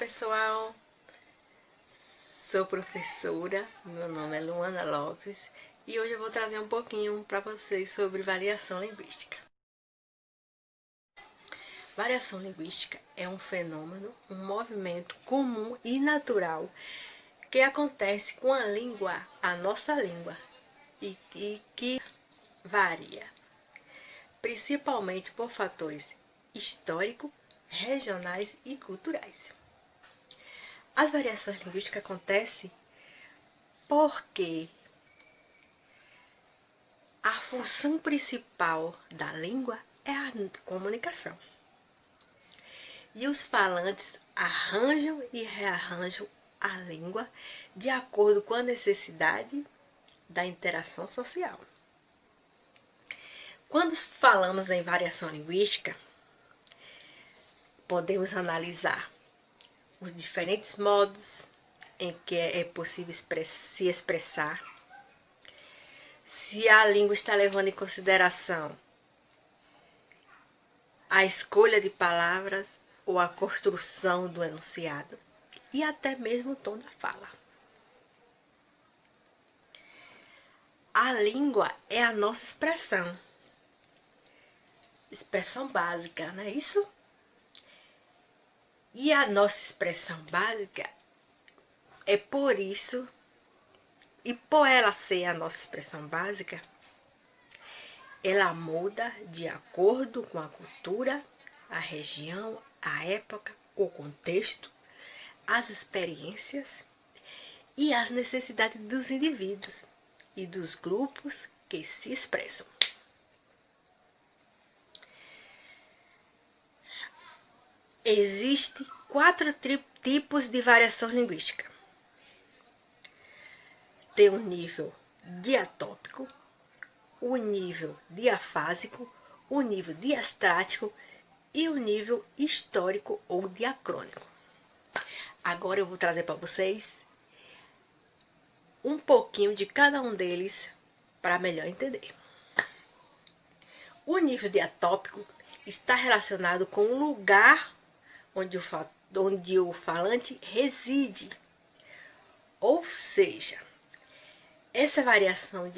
pessoal, sou professora, meu nome é Luana Lopes e hoje eu vou trazer um pouquinho para vocês sobre variação linguística. Variação linguística é um fenômeno, um movimento comum e natural que acontece com a língua, a nossa língua, e que varia, principalmente por fatores históricos, regionais e culturais. As variações linguísticas acontecem porque a função principal da língua é a comunicação. E os falantes arranjam e rearranjam a língua de acordo com a necessidade da interação social. Quando falamos em variação linguística, podemos analisar os diferentes modos em que é possível se expressar, se a língua está levando em consideração a escolha de palavras ou a construção do enunciado e até mesmo o tom da fala. A língua é a nossa expressão básica, não é isso? E a nossa expressão básica é por isso, e por ela ser a nossa expressão básica, ela muda de acordo com a cultura, a região, a época, o contexto, as experiências e as necessidades dos indivíduos e dos grupos que se expressam. Existem 4 tipos de variação linguística. Tem o nível diatópico, o nível diafásico, o nível diastático e o nível histórico ou diacrônico. Agora eu vou trazer para vocês um pouquinho de cada um deles para melhor entender. O nível diatópico está relacionado com o lugar onde o falante reside. Ou seja, essa variação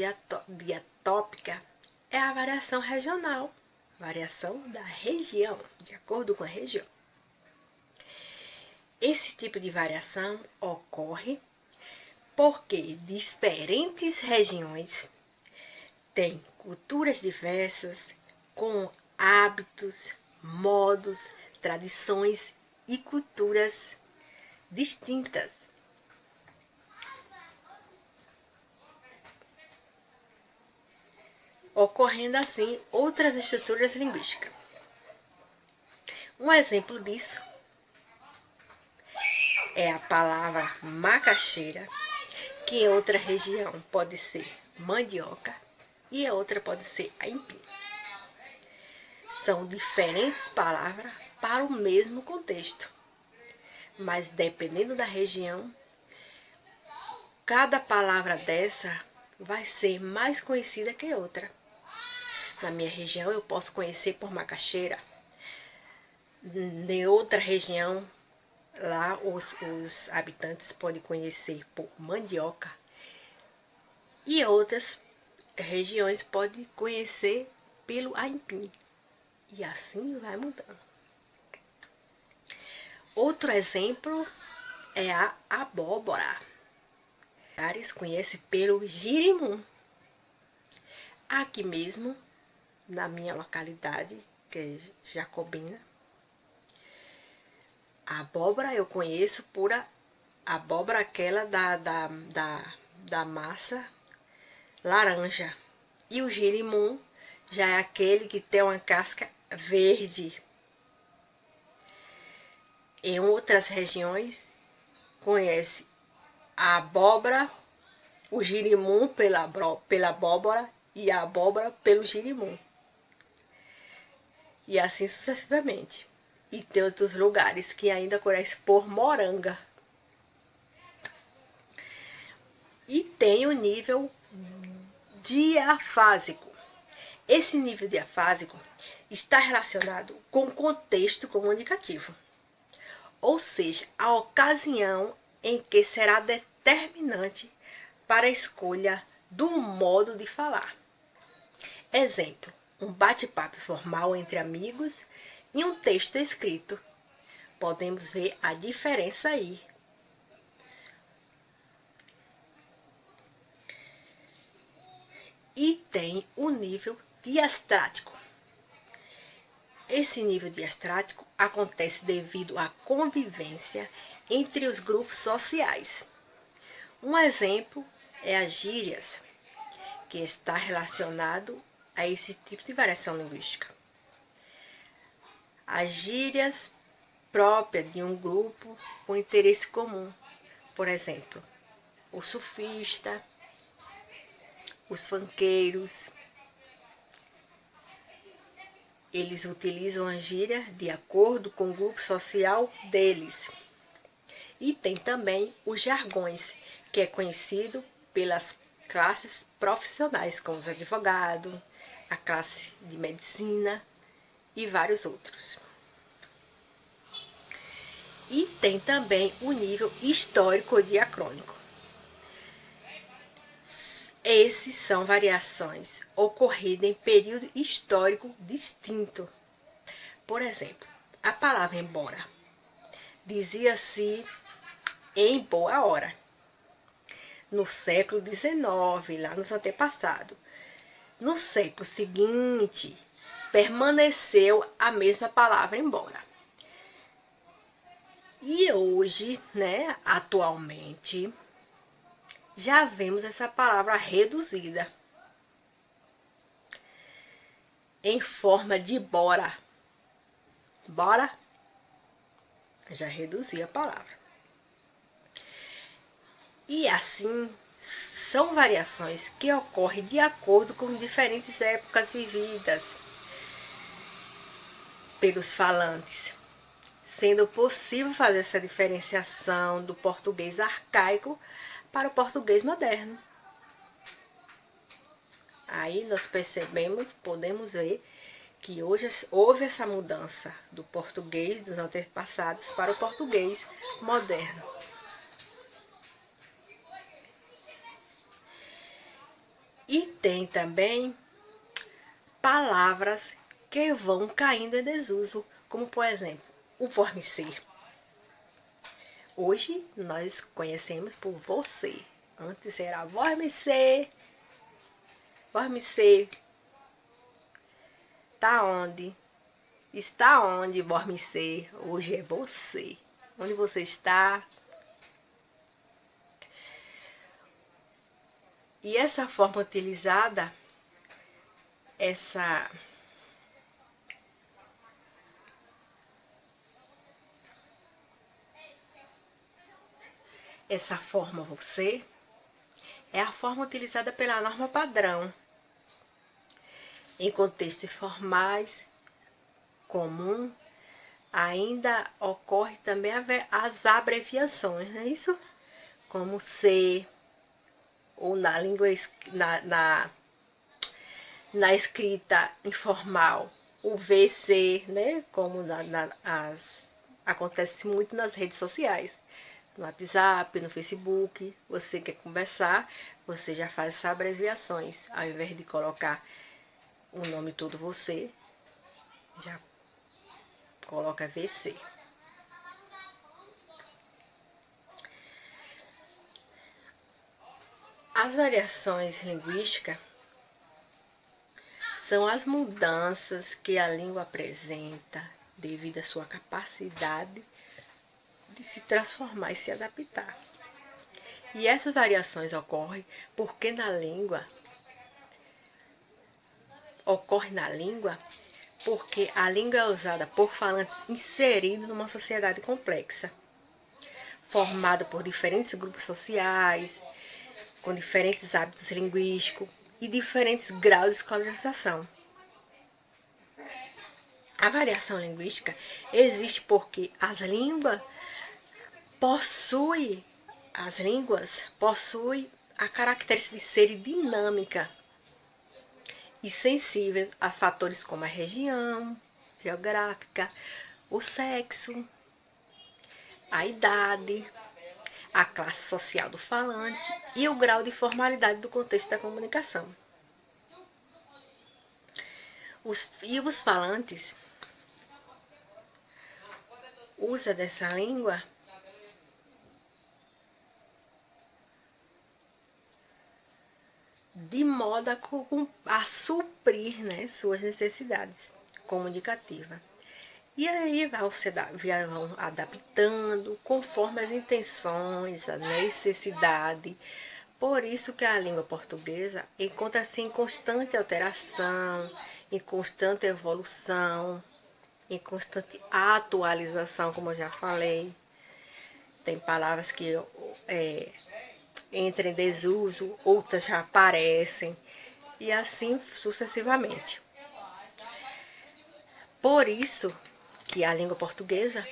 diatópica é a variação regional, variação da região, de acordo com a região. Esse tipo de variação ocorre porque diferentes regiões têm culturas diversas, com hábitos, modos, tradições e culturas distintas. Ocorrendo assim outras estruturas linguísticas. Um exemplo disso é a palavra macaxeira, que em outra região pode ser mandioca e em outra pode ser aipim. São diferentes palavras para o mesmo contexto, mas dependendo da região, cada palavra dessa vai ser mais conhecida que outra. Na minha região eu posso conhecer por macaxeira. Em outra região, lá os habitantes podem conhecer por mandioca. E outras regiões podem conhecer pelo aipim. E assim vai mudando. Outro exemplo é a abóbora. Vários conhecem pelo girimum. Aqui mesmo, na minha localidade, que é Jacobina, a abóbora eu conheço por abóbora aquela da massa laranja. E o girimum já é aquele que tem uma casca verde. Em outras regiões, conhece a abóbora, o girimum pela abóbora e a abóbora pelo girimum. E assim sucessivamente. E tem outros lugares que ainda conhecem por moranga. E tem o nível diafásico. Esse nível diafásico está relacionado com o contexto comunicativo. ou seja, a ocasião em que será determinante para a escolha do modo de falar. Exemplo, um bate-papo formal entre amigos e um texto escrito. Podemos ver a diferença aí. E tem o nível diastático. Esse nível diastático acontece devido à convivência entre os grupos sociais. Um exemplo é as gírias, que está relacionado a esse tipo de variação linguística. As gírias próprias de um grupo com interesse comum, por exemplo, o surfista, os funkeiros, eles utilizam a gíria de acordo com o grupo social deles. E tem também os jargões, que é conhecido pelas classes profissionais, como os advogados, a classe de medicina e vários outros. E tem também o nível histórico diacrônico. Esses são variações ocorridas em período histórico distinto. Por exemplo, a palavra embora dizia-se em boa hora. No século XIX, lá nos antepassados. No século seguinte, permaneceu a mesma palavra embora. E hoje, atualmente, já vemos essa palavra reduzida em forma de bora. Bora? Já reduzi a palavra. E assim, são variações que ocorrem de acordo com diferentes épocas vividas pelos falantes, sendo possível fazer essa diferenciação do português arcaico para o português moderno. Aí nós podemos ver que hoje houve essa mudança do português dos antepassados para o português moderno. E tem também palavras que vão caindo em desuso, como por exemplo, o formicer. Hoje nós conhecemos por você. Antes era vormicer. Vormicer. Tá onde? Está onde, vormicer? Hoje é você. Onde você está? E essa forma utilizada, essa forma você é a forma utilizada pela norma padrão. Em contextos formais, comum, ainda ocorre também as abreviações, não é isso? Como C, ou na língua na escrita informal, o VC, né? Como acontece muito nas redes sociais, no WhatsApp, no Facebook. Você quer conversar, você já faz essas abreviações, ao invés de colocar o nome todo você, já coloca VC. As variações linguísticas são as mudanças que a língua apresenta devido à sua capacidade de se transformar e se adaptar. E essas variações ocorrem porque porque a língua é usada por falantes inseridos numa sociedade complexa, formada por diferentes grupos sociais, com diferentes hábitos linguísticos e diferentes graus de escolarização. A variação linguística existe porque as línguas possuem a característica de ser dinâmica e sensível a fatores como a região geográfica, o sexo, a idade, a classe social do falante e o grau de formalidade do contexto da comunicação. Os falantes usam dessa língua de modo a suprir, né, suas necessidades comunicativas. E aí vão adaptando conforme as intenções, a necessidade. Por isso que a língua portuguesa encontra-se em constante alteração, em constante evolução, em constante atualização, como eu já falei. Tem palavras que entram em desuso, outras já aparecem, e assim sucessivamente. Por isso que a língua portuguesa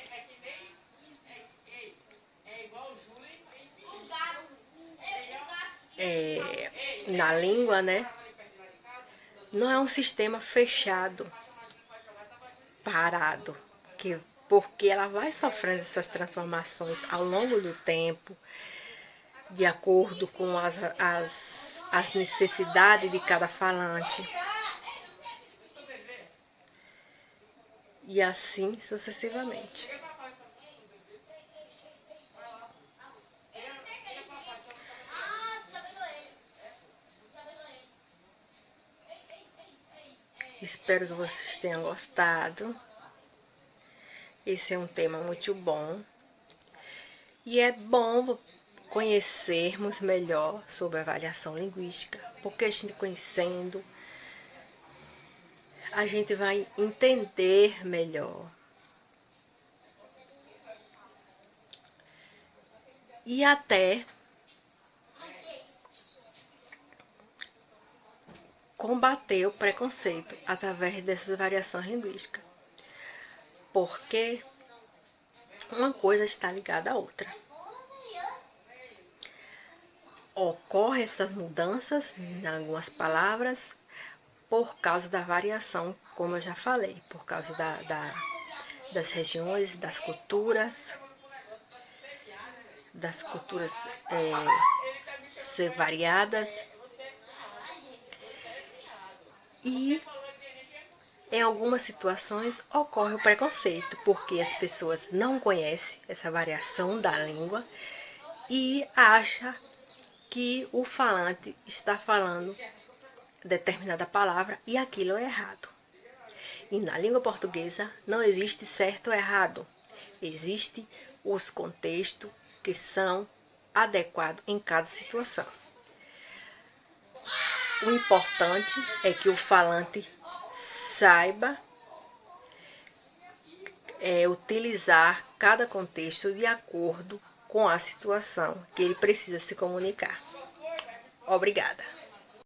na língua, né, não é um sistema fechado, parado, porque ela vai sofrendo essas transformações ao longo do tempo, de acordo com as necessidades de cada falante. E assim sucessivamente. Espero que vocês tenham gostado. Esse é um tema muito bom. E é bom conhecermos melhor sobre a avaliação linguística, porque a gente conhecendo, a gente vai entender melhor. E até combater o preconceito através dessas variações linguísticas. Porque uma coisa está ligada à outra. Ocorrem essas mudanças em algumas palavras por causa da variação, como eu já falei, por causa das regiões, das culturas ser variadas. E em algumas situações ocorre o preconceito, porque as pessoas não conhecem essa variação da língua e acham que o falante está falando determinada palavra e aquilo é errado. E na língua portuguesa não existe certo ou errado. Existem os contextos que são adequados em cada situação. O importante é que o falante saiba utilizar cada contexto de acordo com a situação que ele precisa se comunicar. Obrigada.